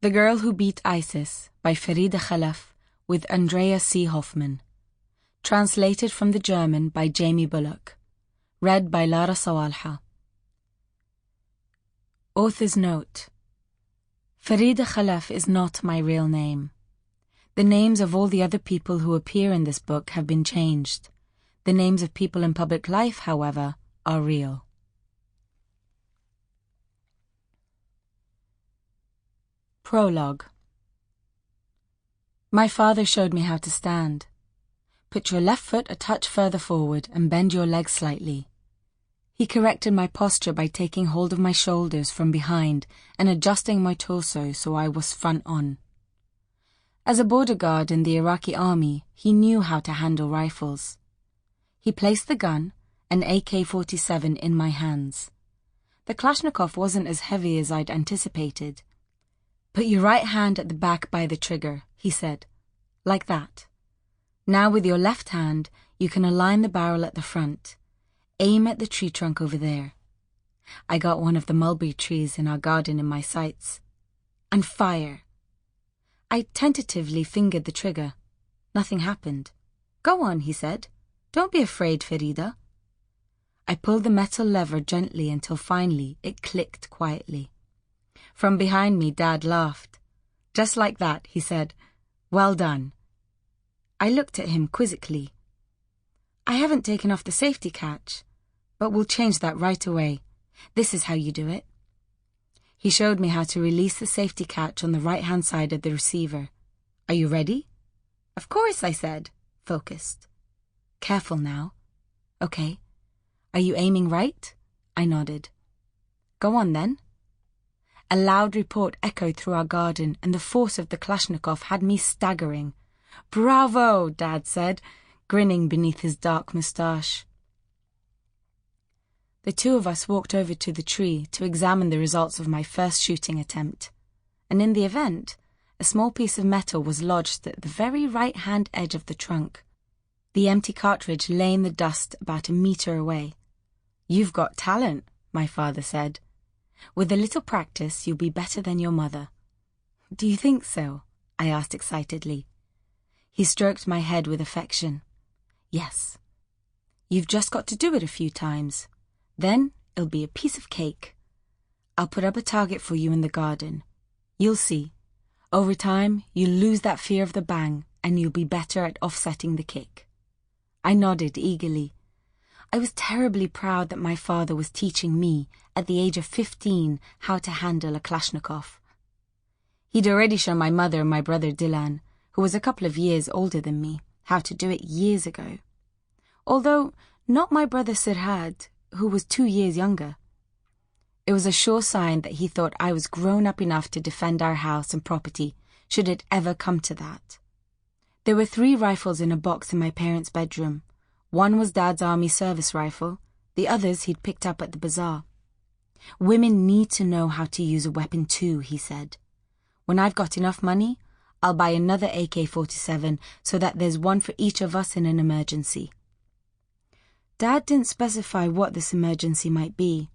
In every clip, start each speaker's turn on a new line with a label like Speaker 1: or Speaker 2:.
Speaker 1: The Girl Who Beat ISIS by Farida with Andrea C. Hoffmann. Translated from the German by Jamie Bullock. Read by Lara Sawalha. Author's note. Farida is not my real name. The names of all the other people who appear in this book have been changed. The names of people in public life, however, are real. Prologue. My father showed me how to stand. Put your left foot a touch further forward and bend your leg slightly. He corrected my posture by taking hold of my shoulders from behind and adjusting my torso so I was front on. As a border guard in the Iraqi army, he knew how to handle rifles. He placed the gun, an AK-47, in my hands. The Kalashnikov wasn't as heavy as I'd anticipated. Put your right hand at the back by the trigger, he said. Like that. Now with your left hand, you can align the barrel at the front. Aim at the tree trunk over there. I got one of the mulberry trees in our garden in my sights. And fire. I tentatively fingered the trigger. Nothing happened. Go on, he said. Don't be afraid, Farida. I pulled the metal lever gently until finally it clicked quietly. From behind me, Dad laughed. Just like that, he said. Well done. I looked at him quizzically. I haven't taken off the safety catch, but we'll change that right away. This is how you do it. He showed me how to release the safety catch on the right-hand side of the receiver. Are you ready? Of course, I said, focused. Careful now. Okay. Are you aiming right? I nodded. Go on then. A loud report echoed through our garden, and the force of the Kalashnikov had me staggering. Bravo, Dad said, grinning beneath his dark moustache. The two of us walked over to the tree to examine the results of my first shooting attempt, and in the event, a small piece of metal was lodged at the very right-hand edge of the trunk. The empty cartridge lay in the dust about a meter away. You've got talent, my father said. With a little practice, you'll be better than your mother. Do you think so? I asked excitedly. He stroked my head with affection. Yes. You've just got to do it a few times. Then it'll be a piece of cake. I'll put up a target for you in the garden. You'll see. Over time, you'll lose that fear of the bang, and you'll be better at offsetting the kick. I nodded eagerly. I was terribly proud that my father was teaching me, at the age of 15, how to handle a Kalashnikov. He'd already shown my mother and my brother Dylan, who was a couple of years older than me, how to do it years ago. Although not my brother Sirhad, who was 2 years younger. It was a sure sign that he thought I was grown up enough to defend our house and property, should it ever come to that. There were 3 rifles in a box in my parents' bedroom. One was Dad's army service rifle, the others he'd picked up at the bazaar. Women need to know how to use a weapon too, he said. When I've got enough money, I'll buy another AK-47 so that there's one for each of us in an emergency. Dad didn't specify what this emergency might be,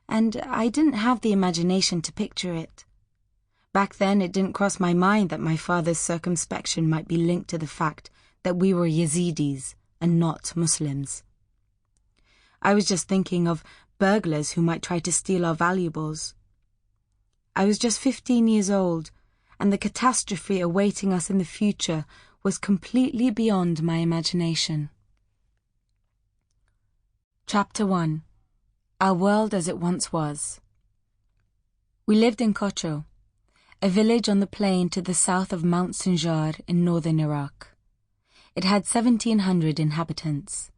Speaker 1: and I didn't have the imagination to picture it. Back then, it didn't cross my mind that my father's circumspection might be linked to the fact that we were Yazidis and not Muslims. I was just thinking of burglars who might try to steal our valuables. I was just 15 years old, and the catastrophe awaiting us in the future was completely beyond my imagination. Chapter 1. Our World as It Once Was. We lived in Kocho, a village on the plain to the south of Mount Sinjar in northern Iraq. It had 1,700 inhabitants.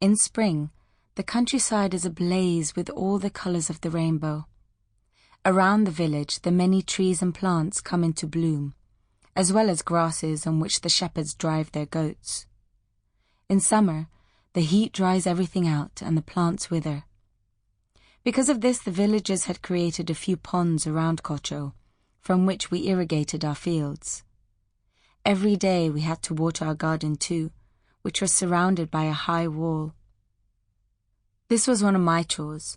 Speaker 1: In spring, the countryside is ablaze with all the colours of the rainbow. Around the village, the many trees and plants come into bloom, as well as grasses on which the shepherds drive their goats. In summer, the heat dries everything out and the plants wither. Because of this, the villagers had created a few ponds around Kocho, from which we irrigated our fields. Every day we had to water our garden too, which was surrounded by a high wall. This was one of my chores.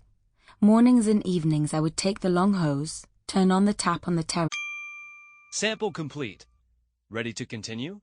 Speaker 1: Mornings and evenings I would take the long hose, turn on the tap on the terrace,
Speaker 2: Sample complete. Ready to continue?